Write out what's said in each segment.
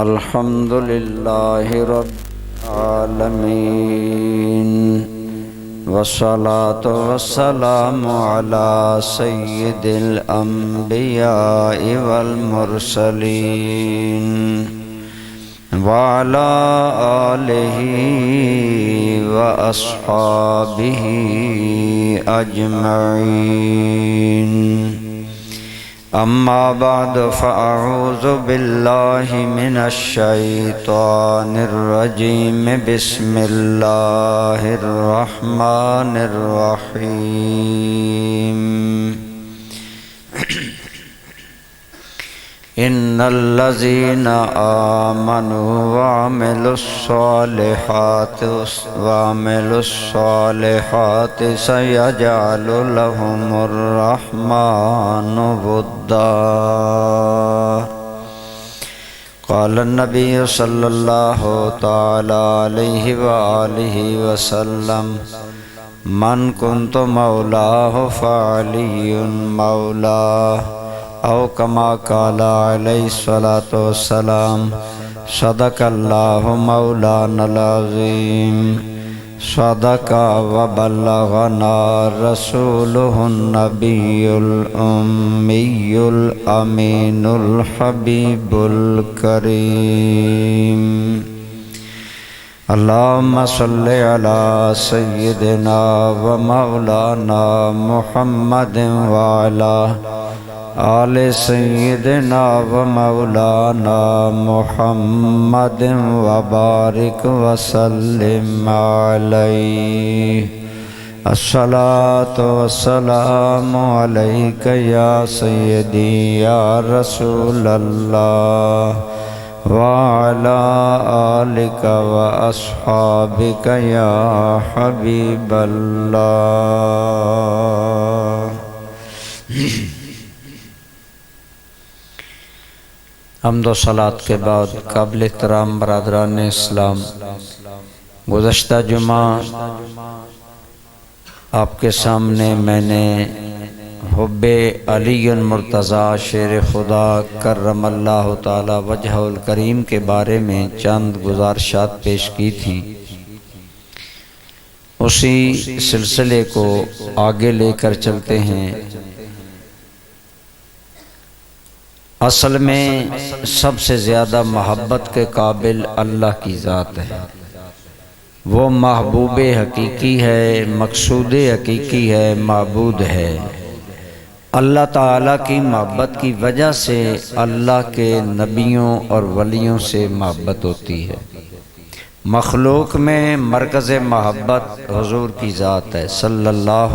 الحمد لله رب العالمين والصلاة والسلام على سيد الأنبياء والمرسلين وعلى آله وأصحابه أجمعين أما بعد فأعوذ بالله من الشيطان الرجيم بسم الله الرحمن الرحيم إن الذين آمنوا وعملوا الصالحات سيجعل لهم الرحمن ودا قال النبي صلى الله تعالى عليه وآله وسلم من كنت مولاه فعلي مولاه او كما قال عليه الصلاة والسلام صدق الله مولانا العظيم صدق وبلغنا رسوله النبي الأمي الأمين الحبيب الكريم اللهم صل على سيدنا ومولانا محمد وعلى آل سيدنا ومولانا محمد وبارك وسلم عليه الصلاة والسلام عليك يا سيدي يا رسول الله وعلى آلك وأصحابك يا حبيب الله حمد و صلاة کے بعد قابل احترام برادران اسلام، گزشتہ جمعہ آپ کے سامنے میں نے حب علی مرتضیٰ شیر خدا کرم اللہ تعالی وجہ الکریم کے بارے میں چند گزارشات پیش کی تھی۔ اسی سلسلے کو آگے لے کر چلتے ہیں۔ اصل میں سب سے زیادہ محبت کے قابل اللہ کی ذات ہے، وہ محبوب حقیقی ہے، مقصود حقیقی ہے، معبود ہے۔ اللہ تعالیٰ کی محبت کی وجہ سے اللہ کے نبیوں اور ولیوں سے محبت ہوتی ہے۔ مخلوق میں مرکز محبت حضور کی ذات ہے صلی اللہ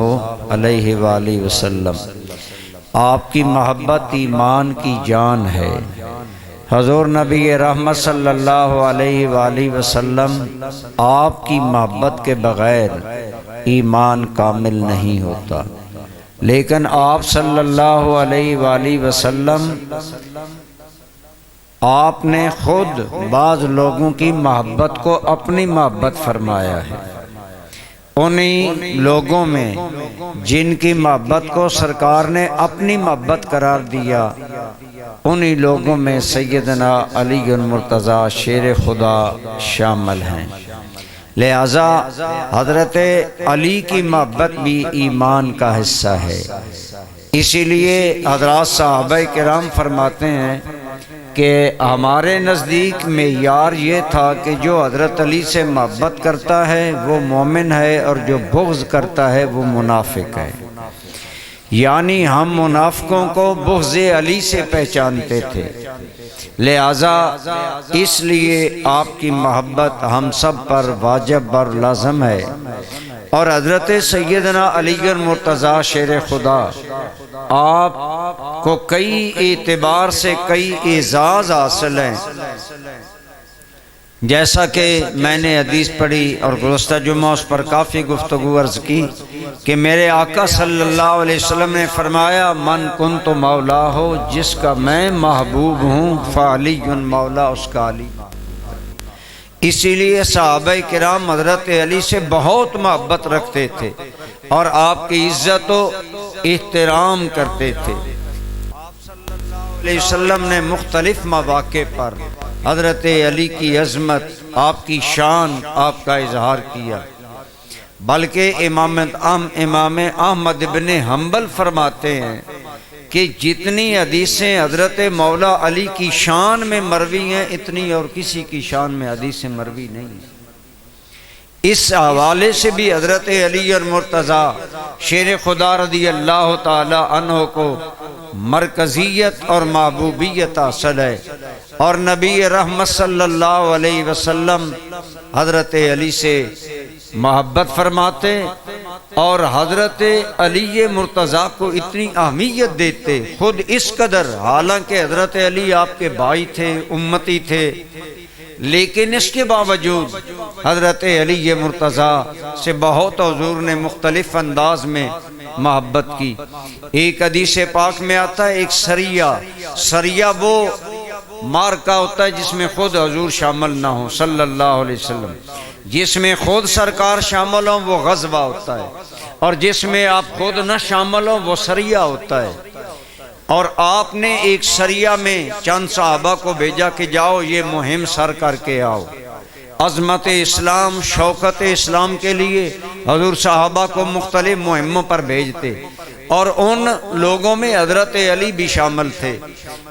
علیہ وآلہ وسلم۔ آپ کی محبت ایمان کی جان ہے۔ حضور نبی رحمت صلی اللہ علیہ وآلہ وسلم، آپ کی محبت کے بغیر ایمان کامل نہیں ہوتا، لیکن آپ صلی اللہ علیہ وآلہ وسلم آپ نے خود بعض لوگوں کی محبت کو اپنی محبت فرمایا ہے۔ انہی لوگوں میں جن کی محبت کو سرکار نے اپنی محبت قرار دیا، انہی لوگوں میں سیدنا علی مرتضیٰ شیر خدا شامل ہیں۔ لہذا حضرت علی کی محبت بھی ایمان کا حصہ ہے۔ اسی لیے حضرات صحابہ کرام فرماتے ہیں کہ ہمارے نزدیک معیار یہ تھا کہ جو حضرت علی سے محبت کرتا ہے وہ مومن ہے، اور جو بغض کرتا ہے وہ منافق ہے۔ یعنی ہم منافقوں کو بغض علی سے پہچانتے تھے، لہذا اس لیے آپ کی محبت ہم سب پر واجب اور لازم ہے۔ اور حضرت سیدنا علی مرتضیٰ شیر خدا، آپ کو کئی اعتبار سے کئی اعزاز حاصل ہیں۔ جیسا کہ میں نے حدیث پڑھی اور گزشتہ جمعہ اس پر کافی گفتگو عرض کی کہ میرے آقا صلی اللہ علیہ وسلم نے فرمایا من کنت مولا ہو، جس کا میں محبوب ہوں، فعلی مولا، اس کا علی۔ اسی لیے صحابہ کرام حضرت علی سے بہت محبت رکھتے تھے اور آپ کی عزت و احترام کرتے تھے۔ آپ صلی اللہ علیہ وسلم نے مختلف مواقع پر حضرت علی کی عظمت، آپ کی شان، آپ کا اظہار کیا، بلکہ امام احمد بن حنبل فرماتے ہیں کہ جتنی حدیثیں حضرت مولا علی کی شان میں مروی ہیں اتنی اور کسی کی شان میں حدیثیں مروی نہیں ہیں۔ اس حوالے سے بھی حضرت علی اور مرتضیٰ شیر خدا رضی اللہ تعالی عنہ کو مرکزیت اور محبوبیت حاصل ہے، اور نبی رحمت صلی اللہ علیہ وسلم حضرت علی سے محبت فرماتے اور حضرت علی مرتضیٰ کو اتنی اہمیت دیتے، خود اس قدر، حالانکہ حضرت علی آپ کے بھائی تھے، امتی تھے، لیکن اس کے باوجود حضرت علی مرتضیٰ سے بہت حضور نے مختلف انداز میں محبت کی۔ ایک حدیث پاک میں آتا ہے، ایک سریہ وہ مارکا ہوتا ہے جس میں خود حضور شامل نہ ہو صلی اللہ علیہ وسلم، جس میں خود سرکار شامل ہوں وہ غزوہ ہوتا ہے، اور جس میں آپ خود نہ شامل ہوں وہ سریہ ہوتا ہے۔ اور آپ نے ایک سریہ میں چند صحابہ کو بھیجا کہ جاؤ یہ مہم سر کر کے آؤ۔ عظمت اسلام، شوکت اسلام کے لیے حضور صحابہ کو مختلف مہموں پر بھیجتے، اور ان لوگوں میں حضرت علی بھی شامل تھے،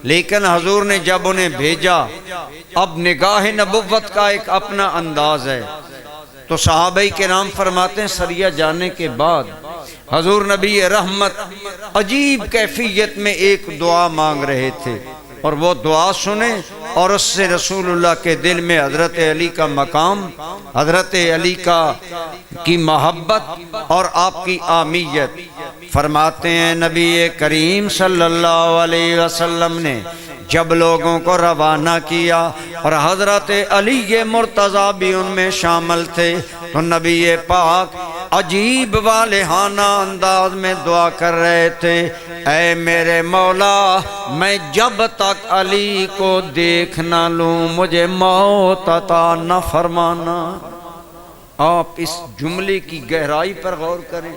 لیکن حضور نے جب انہیں بھیجا، اب نگاہ نبوت کا ایک اپنا انداز ہے، تو صحابہ کرام فرماتے ہیں سریہ جانے کے بعد حضور نبی رحمت عجیب کیفیت میں ایک دعا مانگ رہے تھے، اور وہ دعا سنیں اور اس سے رسول اللہ کے دل میں حضرت علی کا مقام، حضرت علی کی محبت اور آپ کی اہمیت۔ فرماتے ہیں نبی کریم صلی اللہ علیہ وسلم نے جب لوگوں کو روانہ کیا اور حضرت علی مرتضیٰ بھی ان میں شامل تھے، تو نبی پاک عجیب والہانہ انداز میں دعا کر رہے تھے، اے میرے مولا، میں جب تک علی کو دیکھ نہ لوں مجھے موت عطا نہ فرمانا۔ آپ اس جملے کی گہرائی پر غور کریں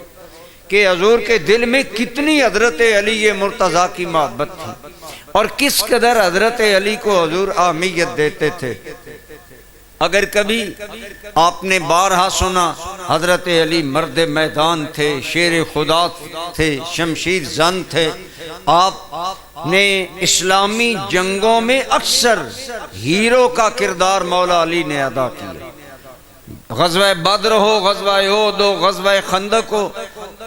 کہ حضور کے دل میں کتنی حضرت علی مرتضیٰ کی محبت تھی، اور کس قدر حضرت علی کو حضور اہمیت دیتے تھے۔ اگر کبھی آپ نے بارہا سنا، حضرت علی مرد میدان تھے، شیر خدا تھے، شمشیر زن تھے، آپ نے اسلامی جنگوں میں اکثر ہیرو کا کردار مولا علی نے ادا کیا۔ غزوہ بدر ہو، غزوہ احد ہو، غزوہ خندق ہو،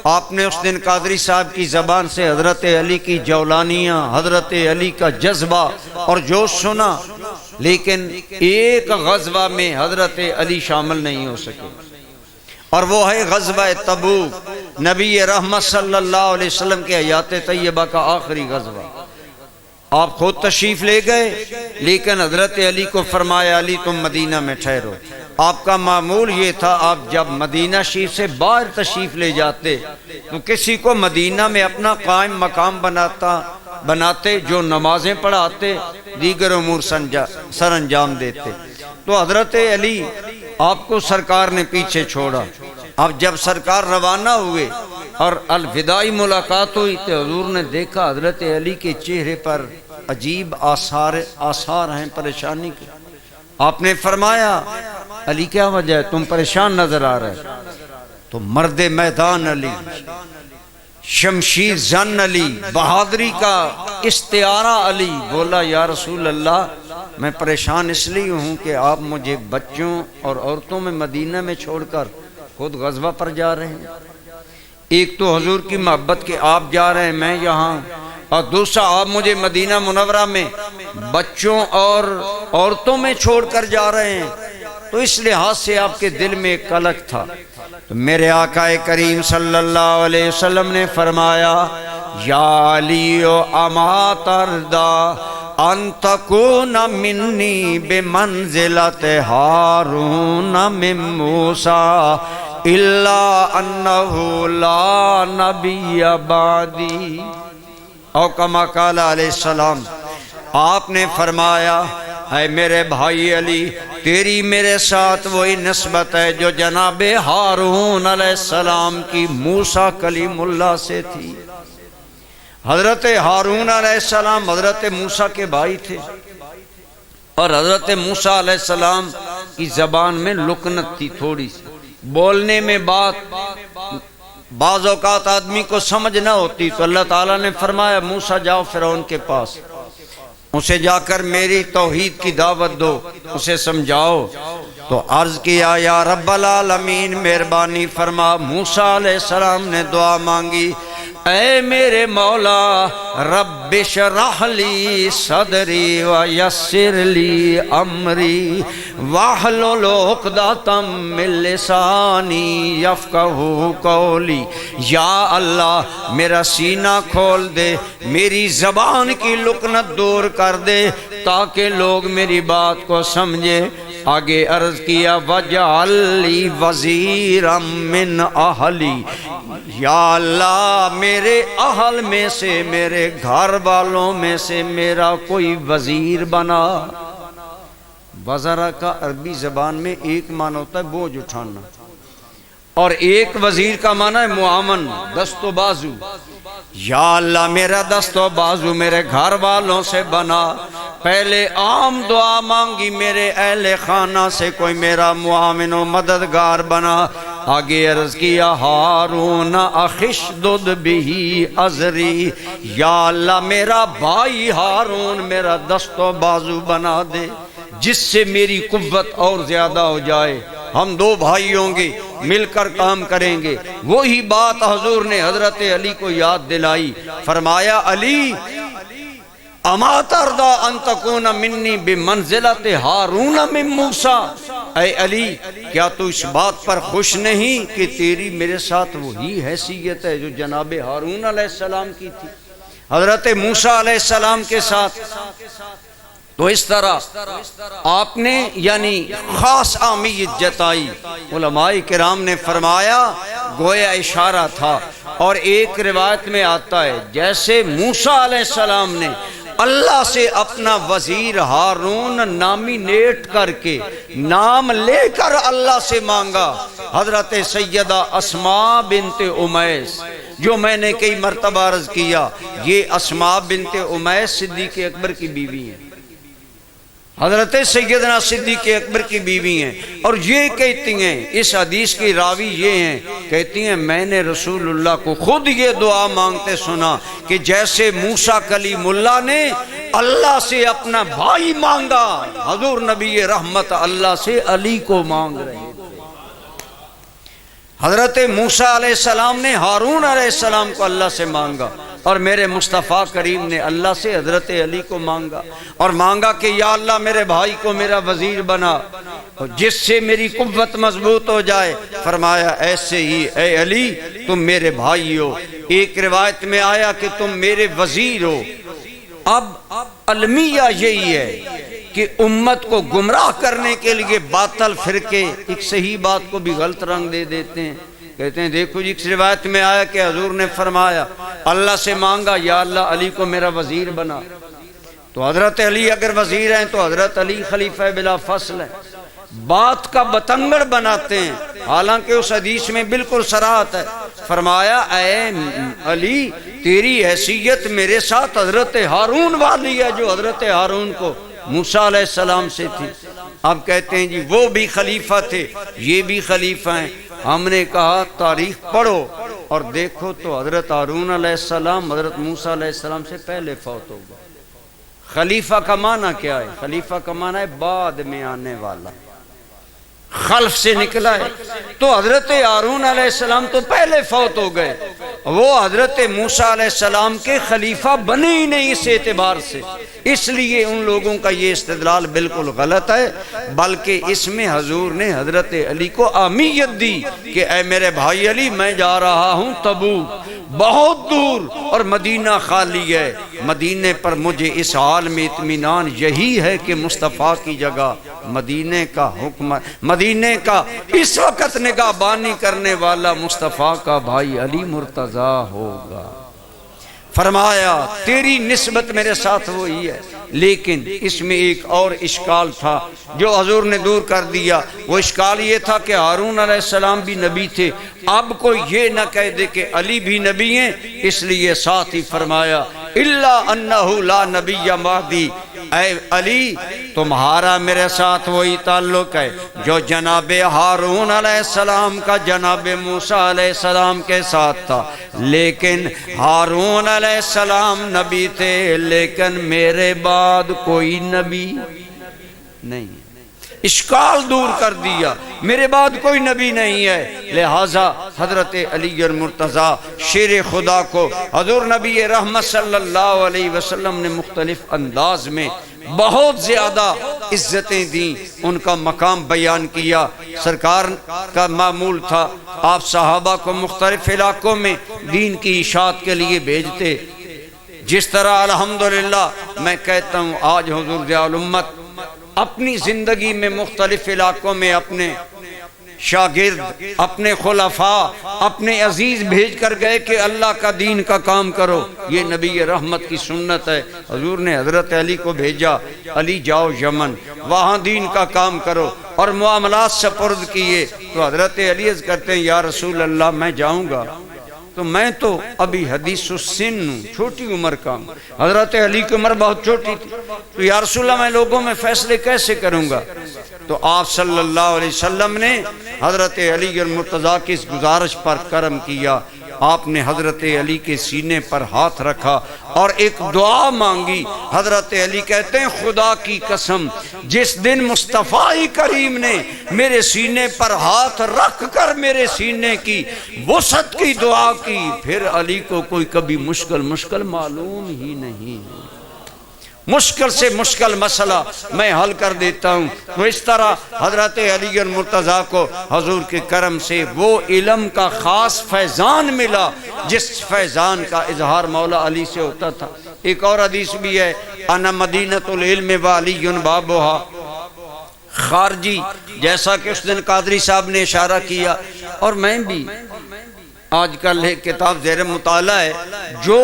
آپ نے اس دن قادری صاحب کی زبان سے حضرت علی کی جولانیاں، حضرت علی کا جذبہ اور جوش سنا، لیکن ایک غزوہ میں حضرت علی شامل نہیں ہو سکے، اور وہ ہے غزوہ تبوک، نبی رحمت صلی اللہ علیہ وسلم کے حیات طیبہ کا آخری غزوہ۔ آپ خود تشریف لے گئے، لیکن حضرت علی کو فرمایا علی تم مدینہ میں ٹھہرو۔ آپ کا معمول یہ تھا، آپ جب مدینہ شریف سے باہر تشریف لے جاتے تو کسی کو مدینہ میں اپنا قائم مقام بناتے، جو نمازیں پڑھاتے، دیگر امور سر انجام دیتے۔ تو حضرت علی آپ کو سرکار نے پیچھے چھوڑا۔ اب جب سرکار روانہ ہوئے اور الوداعی ملاقات ہوئی تو حضور نے دیکھا حضرت علی کے چہرے پر عجیب آثار ہیں پریشانی کے۔ آپ نے فرمایا علی کیا وجہ ہے، تم پریشان نظر آ رہے؟ تو مرد میدان علی، شمشیر زن علی، بہادری کا استعارہ علی بولا یا رسول اللہ میں پریشان اس لیے ہوں کہ آپ مجھے بچوں اور عورتوں میں مدینہ میں چھوڑ کر خود غزوہ پر جا رہے ہیں۔ ایک تو حضور کی محبت کہ آپ جا رہے ہیں میں یہاں، اور دوسرا آپ مجھے مدینہ منورہ میں بچوں اور عورتوں میں چھوڑ کر جا رہے ہیں، تو اس لحاظ سے آپ کے دل میں ایک قلق تھا۔ تو میرے آقا کریم صلی اللہ علیہ وسلم نے فرمایا یا علی اما ترضا ان تکون منی بمنزلت ہارون من موسیٰ الا انہ لا نبی بعدی، او کما قال علیہ السلام۔ آپ نے فرمایا اے میرے بھائی علی، تیری میرے ساتھ وہی نسبت ہے جو جناب ہارون علیہ السلام کی موسیٰ کلیم اللہ سے تھی۔ حضرت ہارون علیہ السلام حضرت موسیٰ کے بھائی تھے، اور حضرت موسیٰ علیہ السلام کی زبان میں لکنت تھی، تھوڑی سی بولنے میں بعض اوقات آدمی کو سمجھ نہ ہوتی، تو اللہ تعالیٰ نے فرمایا موسیٰ جاؤ فرعون کے پاس، اسے جا کر میری توحید کی دعوت دو، اسے سمجھاؤ۔ تو عرض کیا یا رب العالمین مہربانی فرما۔ موسیٰ علیہ السلام نے دعا مانگی، اے میرے مولا رب اشرح لی صدری ویسر لی امری واحلل عقدۃ من لسانی یفقہوا قولی۔ یا اللہ میرا سینہ کھول دے، میری زبان کی لکنت دور کر دے تاکہ لوگ میری بات کو سمجھے۔ آگے عرض کیا وجعل لی وزیرا من اہلی، یا اللہ میرے اہل میں سے، میرے گھر والوں میں سے میرا کوئی وزیر بنا۔ وزرا کا عربی زبان میں ایک معنی ہوتا ہے بوجھ اٹھانا، اور ایک وزیر کا معنی ہے معاون، دست و بازو۔ یا اللہ میرا دست و بازو میرے گھر والوں سے بنا۔ پہلے عام دعا مانگی، میرے اہل خانہ سے کوئی میرا معاون و مددگار بنا۔ آگے عرض کیا ہارون اخشدد بہی ازری، یا اللہ میرا بھائی ہارون میرا دست و بازو بنا دے، جس سے میری قوت اور زیادہ ہو جائے، ہم دو بھائی ہوں گے، مل کر کام کریں گے۔ وہی بات حضور نے حضرت علی کو یاد دلائی، فرمایا علی اما ترضی ان تکون منی بمنزلت ہارون من موسیٰ، اے علی کیا تو اس بات پر خوش نہیں کہ تیری میرے ساتھ وہی حیثیت ہے جو جناب ہارون علیہ السلام کی تھی حضرت موسیٰ علیہ السلام کے ساتھ؟ تو اس طرح آپ نے یعنی خاص اہمیت جتائی۔ علماء کرام نے فرمایا گویا اشارہ تھا، اور ایک روایت میں آتا ہے جیسے موسیٰ علیہ السلام نے اللہ سے اپنا وزیر ہارون نامینیٹ کر کے، نام لے کر اللہ سے مانگا، حضرت سیدہ اسماء بنت امیس، جو میں نے کئی مرتبہ عرض کیا یہ اسماء بنت امیس صدیق اکبر کی بیوی ہیں، حضرت سیدنا صدیق اکبر کی بیوی ہیں، اور یہ کہتی ہیں، اس حدیث کی راوی یہ ہیں، کہتی ہیں میں نے رسول اللہ کو خود یہ دعا مانگتے سنا کہ جیسے موسیٰ کلیم اللہ نے اللہ سے اپنا بھائی مانگا، حضور نبی رحمت اللہ سے علی کو مانگ رہے ہیں۔ حضرت موسیٰ علیہ السلام نے ہارون علیہ السلام کو اللہ سے مانگا، اور میرے مصطفیٰ کریم نے اللہ سے حضرت علی کو مانگا، اور مانگا کہ یا اللہ میرے بھائی کو میرا وزیر بنا جس سے میری قوت مضبوط ہو جائے۔ فرمایا ایسے ہی اے علی تم میرے بھائی ہو، ایک روایت میں آیا کہ تم میرے وزیر ہو۔ اب المیہ یہی ہے کہ امت کو گمراہ کرنے کے لیے باطل فرقے ایک صحیح بات کو بھی غلط رنگ دے دیتے ہیں، کہتے ہیں دیکھو جی اس روایت میں آیا کہ حضور نے فرمایا اللہ سے مانگا یا اللہ علی کو میرا وزیر بنا، تو حضرت علی اگر وزیر ہیں تو حضرت علی خلیفہ بلا فصل ہے، بات کا بتنگڑ بناتے ہیں، حالانکہ اس حدیث میں بالکل صراحت ہے۔ فرمایا اے علی تیری حیثیت میرے ساتھ حضرت ہارون والی ہے جو حضرت ہارون کو موسیٰ علیہ السلام سے تھی۔ اب کہتے ہیں جی وہ بھی خلیفہ تھے، یہ بھی خلیفہ ہیں۔ ہم نے کہا تاریخ پڑھو اور دیکھو تو حضرت ہارون علیہ السلام حضرت موسیٰ علیہ السلام سے پہلے فوت ہو گئے۔ خلیفہ کا معنی کیا ہے؟ خلیفہ کا معنی ہے بعد میں آنے والا، خلف سے نکلا ہے، تو حضرت ہارون علیہ السلام تو پہلے فوت ہو گئے، وہ حضرت موسیٰ علیہ السلام کے خلیفہ بنے ہی نہیں اس اعتبار سے، اس لیے ان لوگوں کا یہ استدلال بالکل غلط ہے، بلکہ اس میں حضور نے حضرت علی کو اہمیت دی کہ اے میرے بھائی علی میں جا رہا ہوں تبوک، بہت دور اور مدینہ خالی ہے، مدینے پر مجھے اس حال میں اطمینان یہی ہے کہ مصطفیٰ کی جگہ مدینے کا حکم، مدینے کا اس وقت نگاہ بانی کرنے والا مصطفیٰ کا بھائی علی مرتضیٰ ہوگا۔ فرمایا تیری نسبت میرے ساتھ وہی ہے، لیکن اس میں ایک اور اشکال تھا جو حضور نے دور کر دیا۔ وہ اشکال یہ تھا کہ ہارون علیہ السلام بھی نبی تھے، اب کوئی یہ نہ کہہ دے کہ علی بھی نبی ہیں، اس لیے ساتھ ہی فرمایا الا انہ لا نبی بعدی، اے علی تمہارا میرے ساتھ وہی تعلق ہے جو جناب ہارون علیہ السلام کا جناب موسیٰ علیہ السلام کے ساتھ تھا، لیکن ہارون علیہ السلام نبی تھے لیکن میرے بعد کوئی نبی نہیں۔ اشکال دور کر دیا، میرے بعد کوئی نبی نہیں ہے، لہٰذا حضرت علی المرتضیٰ شیر خدا کو حضور نبی رحمت صلی اللہ علیہ وسلم نے مختلف انداز میں بہت زیادہ عزتیں دیں، ان کا مقام بیان کیا۔ سرکار کا معمول تھا آپ صحابہ کو مختلف علاقوں میں دین کی اشاعت کے لیے بھیجتے، جس طرح الحمدللہ میں کہتا ہوں آج حضور ضیاء الامت اپنی زندگی میں مختلف علاقوں میں اپنے شاگرد، اپنے خلفاء، اپنے عزیز بھیج کر گئے کہ اللہ کا دین کا کام کرو، یہ نبی رحمت کی سنت ہے۔ حضور نے حضرت علی کو بھیجا، علی جاؤ یمن، وہاں دین کا کام کرو، اور معاملات سپرد کیے۔ تو حضرت علی عرض کرتے ہیں یا رسول اللہ میں جاؤں گا تو میں تو ابھی حدیث السن ہوں، چھوٹی عمر کا ہوں، حضرت علی کی عمر بہت چھوٹی تھی، تو یا رسول اللہ میں لوگوں میں فیصلے کیسے کروں گا؟ تو آپ صلی اللہ علیہ وسلم نے حضرت علی المرتضیٰ کی اس گزارش پر کرم کیا، آپ نے حضرت علی کے سینے پر ہاتھ رکھا اور ایک دعا مانگی۔ حضرت علی کہتے ہیں خدا کی قسم جس دن مصطفیٰ کریم نے میرے سینے پر ہاتھ رکھ کر میرے سینے کی وسعت کی دعا کی، پھر علی کو کوئی کبھی مشکل معلوم ہی نہیں۔ مشکل سے مشکل مسئلہ میں حل کر دیتا ہوں۔ تو اس طرح حضرت علی المرتضیٰ کو حضور کے کرم سے وہ علم کا خاص فیضان ملا جس فیضان کا اظہار مولا علی سے ہوتا تھا۔ ایک اور حدیث بھی ہے انا مدینۃ العلم وعلی بابھا، خارجی، جیسا کہ اس دن قادری صاحب نے اشارہ کیا، اور میں بھی آج کل ایک کتاب زیر مطالعہ ہے، جو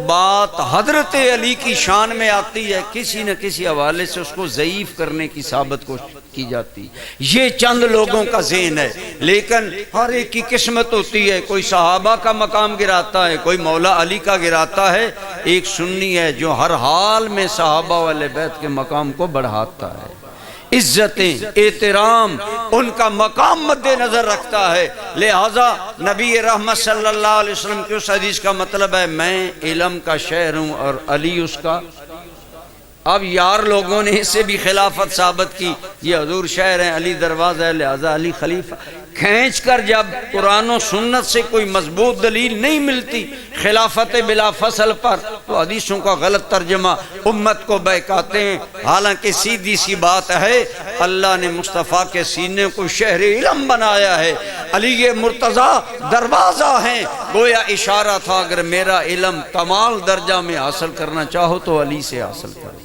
بات حضرت علی کی شان میں آتی ہے کسی نہ کسی حوالے سے اس کو ضعیف کرنے کی ثابت کی جاتی، یہ چند لوگوں کا ذہن ہے، لیکن ہر ایک کی قسمت ہوتی ہے، کوئی صحابہ کا مقام گراتا ہے، کوئی مولا علی کا گراتا ہے، ایک سنی ہے جو ہر حال میں صحابہ والے بیت کے مقام کو بڑھاتا ہے، عزتیں، احترام، ان کا مقام مد نظر رکھتا ہے۔ لہٰذا نبی رحمت صلی اللہ علیہ وسلم کی اس حدیث کا مطلب ہے میں علم کا شہر ہوں اور علی اس کا۔ اب یار لوگوں نے اس سے بھی خلافت ثابت کی، یہ حضور شہر ہیں، علی دروازہ ہے، لہٰذا علی خلیفہ۔ کھینچ کر جب قرآن و سنت سے کوئی مضبوط دلیل نہیں ملتی خلافت بلا فصل پر، تو حدیثوں کا غلط ترجمہ امت کو بہکاتے ہیں۔ حالانکہ سیدھی سی بات ہے، اللہ نے مصطفیٰ کے سینے کو شہر علم بنایا ہے، علی مرتضیٰ دروازہ ہیں، گویا اشارہ تھا اگر میرا علم کمال درجہ میں حاصل کرنا چاہو تو علی سے حاصل کرو۔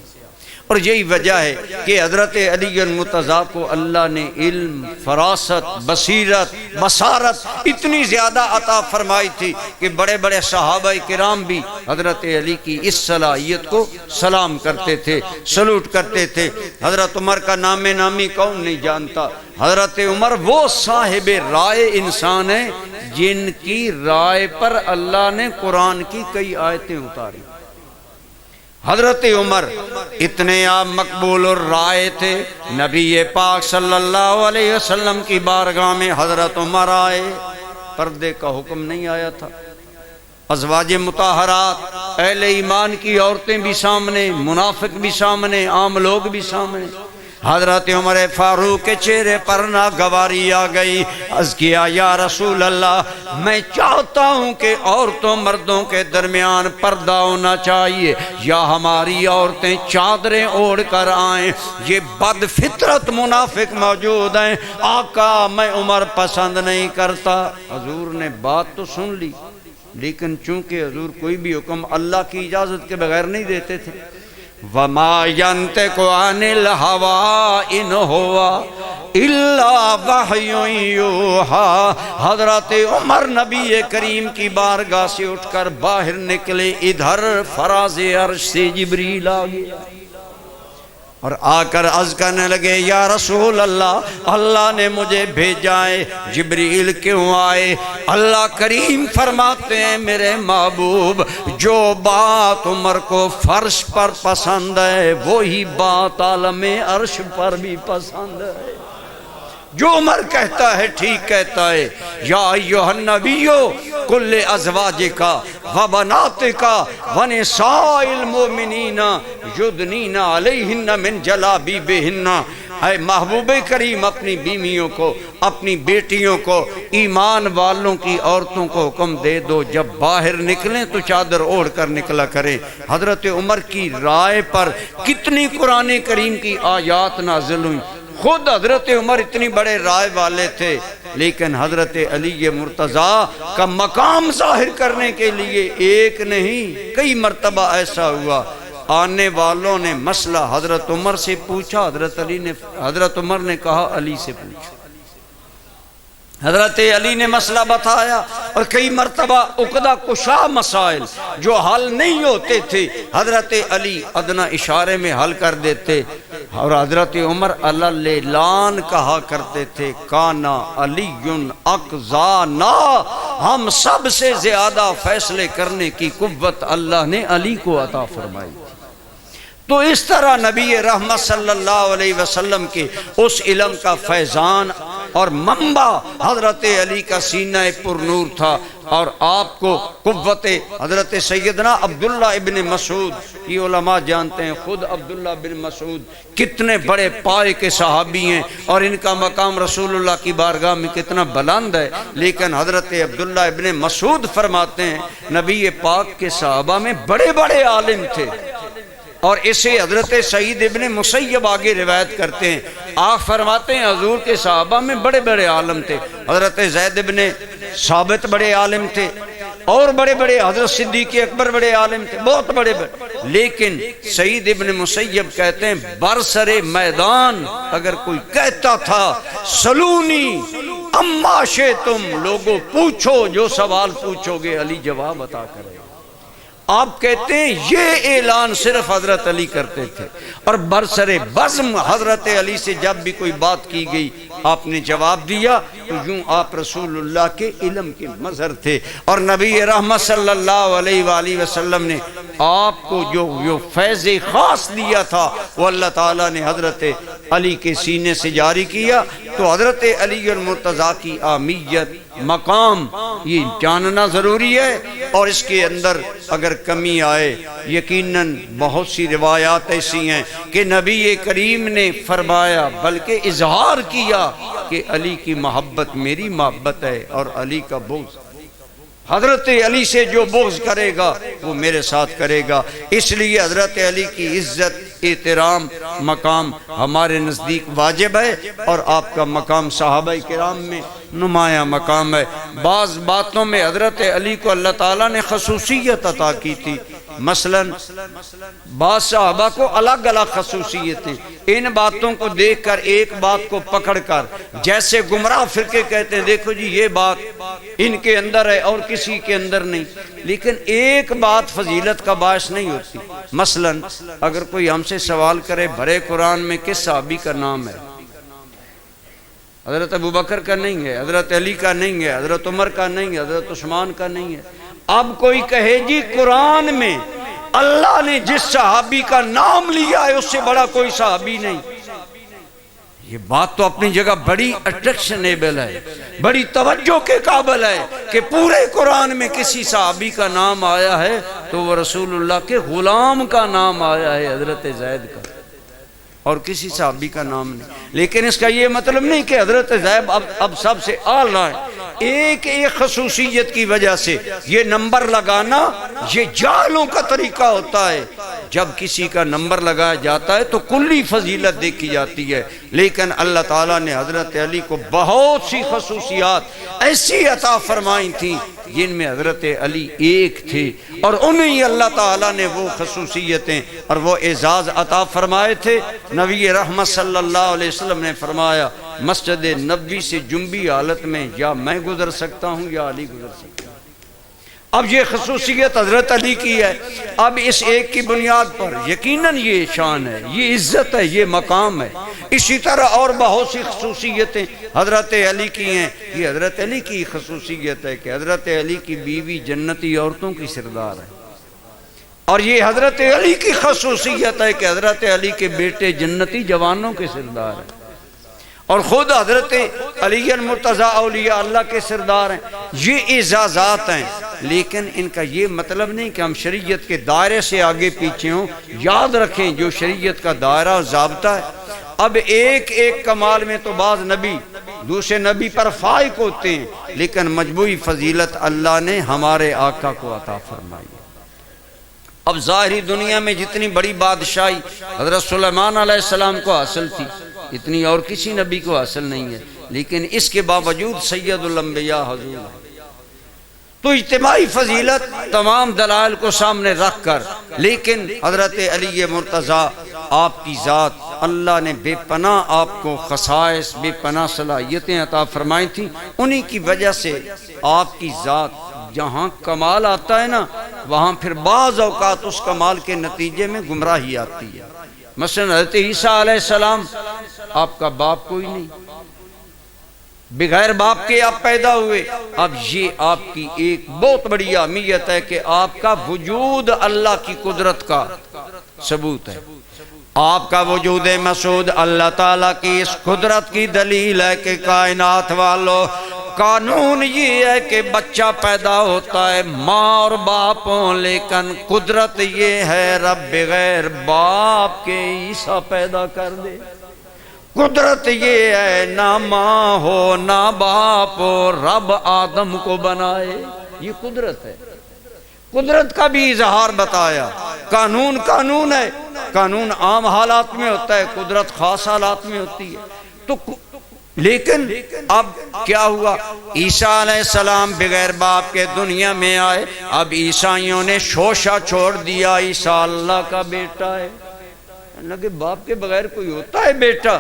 اور یہی وجہ ہے کہ حضرت علی المرتضیٰ کو اللہ نے علم، فراست، بصیرت، بصارت اتنی زیادہ عطا فرمائی تھی کہ بڑے بڑے صحابہ کرام بھی حضرت علی کی اس صلاحیت کو سلام کرتے تھے، سلوٹ کرتے تھے۔ حضرت عمر کا نام نامی کون نہیں جانتا؟ حضرت عمر وہ صاحب رائے انسان ہیں جن کی رائے پر اللہ نے قرآن کی کئی آیتیں اتاری۔ حضرت عمر اتنے آپ مقبول الرائے تھے، نبی پاک صلی اللہ علیہ وسلم کی بارگاہ میں حضرت عمر آئے، پردے کا حکم نہیں آیا تھا، ازواج مطہرات، اہل ایمان کی عورتیں بھی سامنے، منافق بھی سامنے، عام لوگ بھی سامنے۔ حضرت عمر فاروق کے چہرے پر ناگواری آ گئی، عرض کیا یا رسول اللہ میں چاہتا ہوں کہ عورتوں مردوں کے درمیان پردہ ہونا چاہیے، یا ہماری عورتیں چادریں اوڑھ کر آئیں، یہ بد فطرت منافق موجود ہیں، آقا میں عمر پسند نہیں کرتا۔ حضور نے بات تو سن لی، لیکن چونکہ حضور کوئی بھی حکم اللہ کی اجازت کے بغیر نہیں دیتے تھے، وَمَا يَنْتِقُ عَنِ الْهَوَىٰ إِنْ هُوَ الا وحی یوحا۔ حضرت عمر نبی کریم کی بارگاہ سے اٹھ کر باہر نکلے، ادھر فراز عرش سے جبریل آ گیا اور آ کر عرض کرنے لگے یا رسول اللہ، اللہ نے مجھے بھیجا ہے۔ جبریل کیوں آئے؟ اللہ کریم فرماتے ہیں میرے محبوب، جو بات عمر کو فرش پر پسند ہے وہی بات عالم عرش پر بھی پسند ہے۔ جو عمر کہتا ہے ٹھیک کہتا ہے۔ یا ایھا النبی قل لازواجک وبناتک ونساء المؤمنین یدنین علیہن من جلابیبہن۔ اے محبوب کریم اپنی بیویوں کو، اپنی بیٹیوں کو، ایمان والوں کی عورتوں کو حکم دے دو جب باہر نکلیں تو چادر اوڑھ کر نکلا کریں۔ حضرت عمر کی رائے پر کتنی قرآن کریم کی آیات نازل ہوئیں۔ خود حضرت عمر اتنی بڑے رائے والے تھے، لیکن حضرت علی مرتضیٰ کا مقام ظاہر کرنے کے لیے ایک نہیں کئی مرتبہ ایسا ہوا، آنے والوں نے مسئلہ حضرت عمر سے پوچھا، حضرت عمر نے کہا علی سے پوچھو۔ حضرت علی نے مسئلہ بتایا، اور کئی مرتبہ عقدہ کشا مسائل جو حل نہیں ہوتے تھے حضرت علی ادنا اشارے میں حل کر دیتے، اور حضرت عمر الاعلان کہا کرتے تھے کانا علی اقضانا، ہم سب سے زیادہ فیصلے کرنے کی قوت اللہ نے علی کو عطا فرمائی۔ تو اس طرح نبی رحمت صلی اللہ علیہ وسلم کے اس علم کا فیضان اور منبع حضرت علی کا سینہ پر نور تھا، اور آپ کو قوت حضرت سیدنا عبداللہ ابن مسعود، یہ علماء جانتے ہیں خود عبداللہ بن مسعود کتنے بڑے پائے کے صحابی ہیں اور ان کا مقام رسول اللہ کی بارگاہ میں کتنا بلند ہے، لیکن حضرت عبداللہ ابن مسعود فرماتے ہیں نبی پاک کے صحابہ میں بڑے بڑے عالم تھے، اور اسے حضرت سعید ابن مسیب آگے روایت کرتے ہیں، آپ فرماتے ہیں حضور کے صحابہ میں بڑے بڑے عالم تھے، حضرت زید ابن ثابت بڑے عالم تھے، اور بڑے بڑے حضرت صدیق اکبر بڑے عالم تھے، بہت بڑے بڑے، لیکن سعید ابن مسیب کہتے ہیں برسر میدان اگر کوئی کہتا تھا سلونی اما شئتم، لوگوں پوچھو جو سوال پوچھو گے علی جواب عطا کرے، آپ کہتے ہیں یہ اعلان صرف حضرت علی کرتے تھے، اور برسر بزم حضرت علی سے جب بھی کوئی بات کی گئی آپ نے جواب دیا، تو یوں آپ رسول اللہ کے علم کے مظہر تھے، اور نبی رحمت صلی اللہ علیہ وآلہ وسلم نے آپ کو جو فیض خاص دیا تھا وہ اللہ تعالیٰ نے حضرت علی کے سینے سے جاری کیا۔ تو حضرت علی المرتضیٰ کی اہمیت، مقام یہ جاننا ضروری ہے، اور اس کے اندر اگر کمی آئے، یقیناً بہت سی روایات ایسی ہیں کہ نبی کریم نے فرمایا بلکہ اظہار کیا کہ علی کی محبت میری محبت ہے اور علی کا بغض، حضرت علی سے جو بغض کرے گا وہ میرے ساتھ کرے گا۔ اس لیے حضرت علی کی عزت، احترام، مقام ہمارے نزدیک واجب ہے، اور آپ کا مقام صحابہ کرام میں نمایاں مقام ہے۔ بعض باتوں میں حضرت علی کو اللہ تعالیٰ نے خصوصیت عطا کی تھی، مثلا بعض صحابہ کو الگ الگ خصوصیتیں، ان باتوں کو دیکھ کر ایک بات کو پکڑ کر، جیسے گمراہ فرقے کہتے ہیں دیکھو جی یہ بات ان کے اندر ہے اور کسی کے اندر نہیں، لیکن ایک بات فضیلت کا باعث نہیں ہوتی۔ مثلا اگر کوئی ہم سے سوال کرے بھرے قرآن میں کس صحابی کا نام ہے، حضرت ابوبکر کا نہیں ہے، حضرت علی کا نہیں ہے، حضرت عمر کا نہیں ہے، حضرت عثمان کا نہیں ہے، اب کوئی کہے جی قرآن میں اللہ نے جس صحابی کا نام لیا ہے اس سے بڑا کوئی صحابی نہیں، یہ بات تو اپنی جگہ بڑی اٹریکشنیبل ہے، بڑی توجہ کے قابل ہے کہ پورے قرآن میں کسی صحابی کا نام آیا ہے تو وہ رسول اللہ کے غلام کا نام آیا ہے حضرت زید کا، اور کسی صحابی کا نام نہیں۔ لیکن اس کا یہ مطلب نہیں کہ حضرت زید اب سب سے اعلیٰ ہے، ایک ایک خصوصیت کی وجہ سے یہ نمبر لگانا یہ جاہلوں کا طریقہ ہوتا ہے، جب کسی کا نمبر لگایا جاتا ہے تو کلی فضیلت دیکھی جاتی ہے، لیکن اللہ تعالیٰ نے حضرت علی کو بہت سی خصوصیات ایسی عطا فرمائی تھیں جن میں حضرت علی ایک تھے، اور انہیں اللہ تعالیٰ نے وہ خصوصیتیں اور وہ اعزاز عطا فرمائے تھے۔ نبی رحمت صلی اللہ علیہ وسلم نے فرمایا مسجد نبوی سے جنبی حالت میں یا میں گزر سکتا ہوں یا علی گزر سکتا ہوں۔ اب یہ خصوصیت حضرت علی کی ہے۔ اب اس ایک کی بنیاد پر یقیناً یہ شان ہے، یہ عزت ہے، یہ مقام ہے۔ اسی طرح اور بہت سی خصوصیتیں حضرت علی کی ہیں۔ یہ حضرت علی کی خصوصیت ہے کہ حضرت علی کی بیوی جنتی عورتوں کی سردار ہے، اور یہ حضرت علی کی خصوصیت ہے کہ حضرت علی کے بیٹے جنتی جوانوں کے سردار ہیں، اور خود حضرت علی المرتضیٰ اولیاء اللہ کے سردار ہیں۔ یہ اعزازات ہیں، لیکن ان کا یہ مطلب نہیں کہ ہم شریعت کے دائرے سے آگے پیچھے ہوں۔ یاد رکھیں جو شریعت کا دائرہ و ضابطہ ہے، اب ایک ایک کمال میں تو بعض نبی دوسرے نبی پر فائق ہوتے ہیں، لیکن مجموعی فضیلت اللہ نے ہمارے آقا کو عطا فرمائی۔ اب ظاہری دنیا میں جتنی بڑی بادشاہی حضرت سلیمان علیہ السلام کو حاصل تھی، اتنی اور کسی نبی کو حاصل نہیں ہے، لیکن اس کے باوجود سید الانبیاء حضور ہے۔ تو اجتماعی فضیلت تمام دلائل کو سامنے رکھ کر، لیکن حضرت علی مرتضیٰ آپ کی ذات اللہ نے بے پناہ آپ کو خصائص، بے پناہ صلاحیتیں عطا فرمائی تھیں۔ انہی کی وجہ سے آپ کی ذات جہاں کمال آتا ہے نا، وہاں پھر بعض اوقات اس کمال کے نتیجے میں گمراہی آتی ہے۔ مثلا حضرت عیسیٰ علیہ السلام، آپ کا باپ کوئی نہیں، بغیر باپ کے آپ پیدا ہوئے۔ اب یہ آپ کی ایک بہت بڑی اہمیت ہے کہ آپ کا وجود اللہ کی قدرت کا ثبوت ہے۔ آپ کا وجود مسعود اللہ تعالیٰ کی اس قدرت کی دلیل ہے کہ کائنات والوں، قانون یہ ہے کہ بچہ پیدا ہوتا ہے ماں اور باپوں، لیکن قدرت یہ ہے رب بغیر باپ کے عیسیٰ پیدا کر دے۔ قدرت یہ ہے نہ ماں ہو نہ باپ ہو، رب آدم کو بنائے، یہ قدرت ہے۔ قدرت کا بھی اظہار بتایا۔ قانون قانون ہے، قانون عام حالات میں ہوتا ہے، قدرت خاص حالات میں ہوتی ہے۔ تو لیکن اب کیا ہوا، عیسیٰ علیہ السلام بغیر باپ کے دنیا میں آئے۔ اب عیسائیوں نے شوشہ چھوڑ دیا، عیسیٰ اللہ کا بیٹا ہے۔ کہ باپ کے بغیر کوئی ہوتا ہے بیٹا؟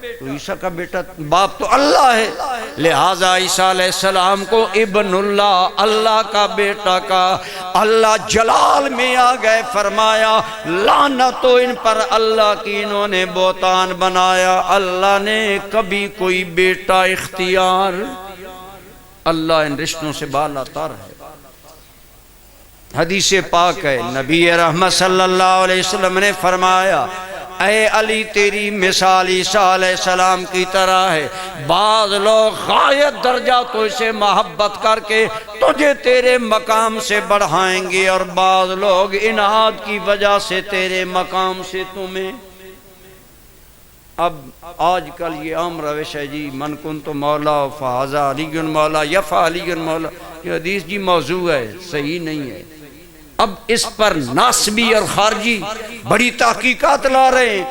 تو عیسیٰ کا بیٹا، باپ تو اللہ ہے، لہٰذا عیسیٰ علیہ السلام کو ابن اللہ، اللہ کا بیٹا کا۔ اللہ جلال میں آ گئے، فرمایا لعنت تو ان پر اللہ کی، انہوں نے بہتان بنایا۔ اللہ نے کبھی کوئی بیٹا اختیار، اللہ ان رشتوں سے بالا تر ہے۔ حدیث پاک ہے، نبی رحمت صلی اللہ علیہ وسلم نے فرمایا اے علی تیری مثال عیسیٰ علیہ السلام کی طرح ہے۔ بعض لوگ غایت درجہ تو اسے محبت کر کے تجھے تیرے مقام سے بڑھائیں گے، اور بعض لوگ اناد کی وجہ سے تیرے مقام سے تمہیں۔ اب آج کل یہ عام روش ہے جی، من کنت مولا فہذا علی مولا یفع علی مولا، یہ حدیث جی موضوع ہے، صحیح نہیں ہے۔ اب اس پر ناسبی اور خارجی بڑی تحقیقات لا رہے ہیں،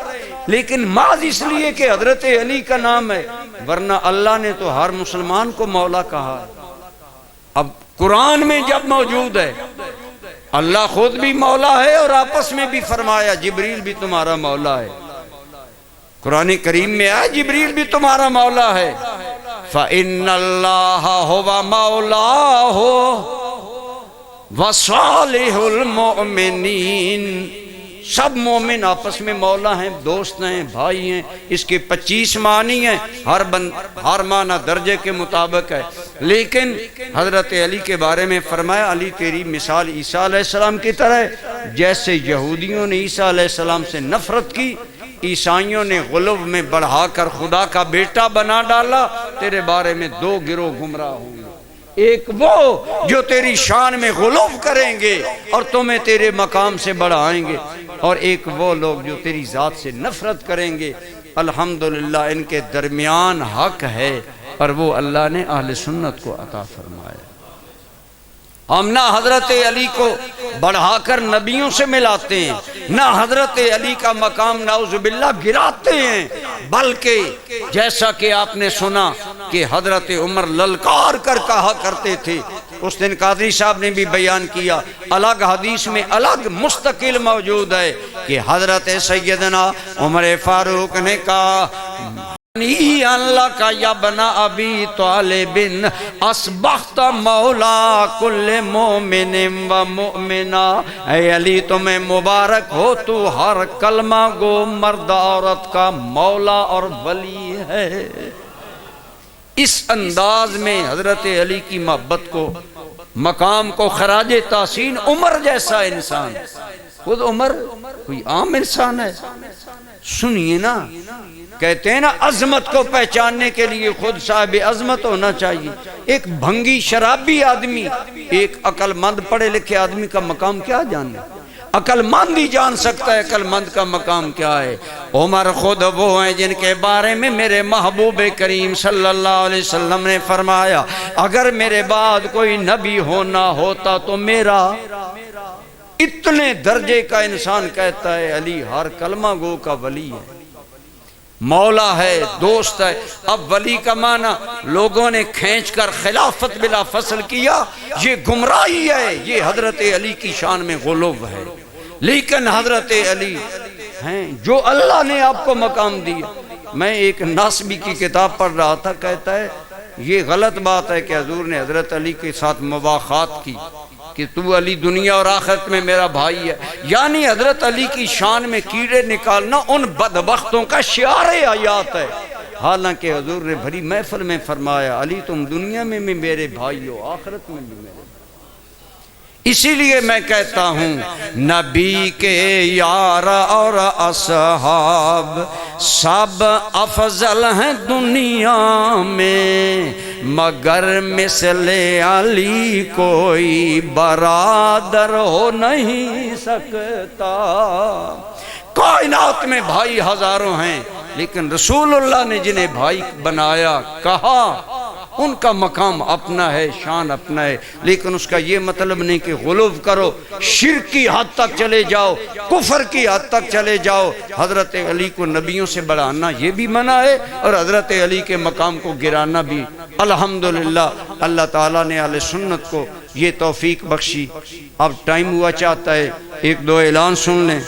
لیکن محض اس لیے کہ حضرت علی کا نام ہے، ورنہ اللہ نے تو ہر مسلمان کو مولا کہا ہے۔ اب قرآن میں جب موجود ہے، اللہ خود بھی مولا ہے اور آپس میں بھی فرمایا جبریل بھی تمہارا مولا ہے۔ قرآن کریم میں آیا جبریل بھی تمہارا مولا ہے۔ فَإِنَّ اللَّهَ هُوَ مَوْلَاهُ وَصَالِحُ الْمُؤْمِنِينَ، سب مومن آپس میں مولا ہیں، دوست ہیں، بھائی ہیں۔ اس کے 25 معنی ہیں، ہر معنی درجے کے مطابق ہے، لیکن حضرت علی کے بارے میں فرمایا علی تیری مثال عیسیٰ علیہ السلام کی طرح ہے۔ جیسے یہودیوں نے عیسیٰ علیہ السلام سے نفرت کی، عیسائیوں نے غلو میں بڑھا کر خدا کا بیٹا بنا ڈالا، تیرے بارے میں دو گروہ گمراہ ہوں گے۔ ایک وہ جو تیری شان میں غلو کریں گے اور تمہیں تیرے مقام سے بڑھائیں گے، اور ایک وہ لوگ جو تیری ذات سے نفرت کریں گے۔ الحمدللہ ان کے درمیان حق ہے، اور وہ اللہ نے اہل سنت کو عطا فرمایا۔ ہم نہ حضرت علی کو بڑھا کر نبیوں سے ملاتے ہیں، نہ حضرت علی کا مقام نعوذ باللہ گراتے ہیں، بلکہ جیسا کہ آپ نے سنا کہ حضرت عمر للکار کر کہا کرتے تھے، اس دن قادری صاحب نے بھی بیان کیا، الگ حدیث میں الگ مستقل موجود ہے کہ حضرت سیدنا عمر فاروق نے کہا اللہ کا یبن ابی طالب اصبحت مولا کل مومن و مؤمنہ، اے علی تمہیں مبارک ہو، تو ہر کلمہ گو مرد عورت کا مولا اور ولی ہے۔ اس انداز میں حضرت علی کی محبت کو، مقام کو خراج تحسین عمر جیسا انسان، خود عمر کوئی عام انسان ہے، سنیے نا، کہتے ہیں نا عظمت کو پہچاننے کے لیے خود صاحب عظمت ہونا چاہیے۔ ایک بھنگی شرابی آدمی ایک عقل مند پڑھے لکھے آدمی کا مقام کیا جانے؟ عقل مند ہی جان سکتا ہے عقل مند کا مقام کیا ہے۔ عمر خود وہ ہیں جن کے بارے میں میرے محبوب کریم صلی اللہ علیہ وسلم نے فرمایا، اگر میرے بعد کوئی نبی ہونا ہوتا تو میرا، اتنے درجے کا انسان کہتا ہے علی ہر کلمہ گو کا ولی ہے، مولا ہے، دوست ہے۔ اب ولی کا معنی لوگوں نے کھینچ کر خلافت بلا فصل کیا، یہ گمراہی ہے، یہ حضرت علی کی شان میں غلو ہے۔ لیکن حضرت علی ہیں جو اللہ نے آپ کو مقام دیا۔ میں ایک ناسبی کی کتاب پڑھ رہا تھا، کہتا ہے یہ غلط بات ہے کہ حضور نے حضرت علی کے ساتھ مواخات کی کہ تو علی دنیا اور آخرت میں میرا بھائی ہے، یعنی حضرت علی کی شان میں کیڑے نکالنا ان بدبختوں کا شعار حیات ہے۔ حالانکہ حضور نے بھری محفل میں فرمایا علی تم دنیا میں بھی میرے بھائی ہو، آخرت میں بھی میرے۔ اسی لیے میں کہتا ہوں نبی کے یار اور اصحاب سب افضل ہیں دنیا میں، مگر مثل علی کوئی برادر ہو نہیں سکتا۔ کائنات میں بھائی ہزاروں ہیں، لیکن رسول اللہ نے جنہیں بھائی بنایا، کہا، ان کا مقام اپنا ہے، شان اپنا ہے، لیکن اس کا یہ مطلب نہیں کہ غلو کرو، شرک کی حد تک چلے جاؤ، کفر کی حد تک چلے جاؤ۔ حضرت علی کو نبیوں سے بڑھانا یہ بھی منع ہے، اور حضرت علی کے مقام کو گرانا بھی۔ الحمدللہ اللہ تعالیٰ نے اہل سنت کو یہ توفیق بخشی۔ اب ٹائم ہوا چاہتا ہے ایک دو اعلان سن لیں۔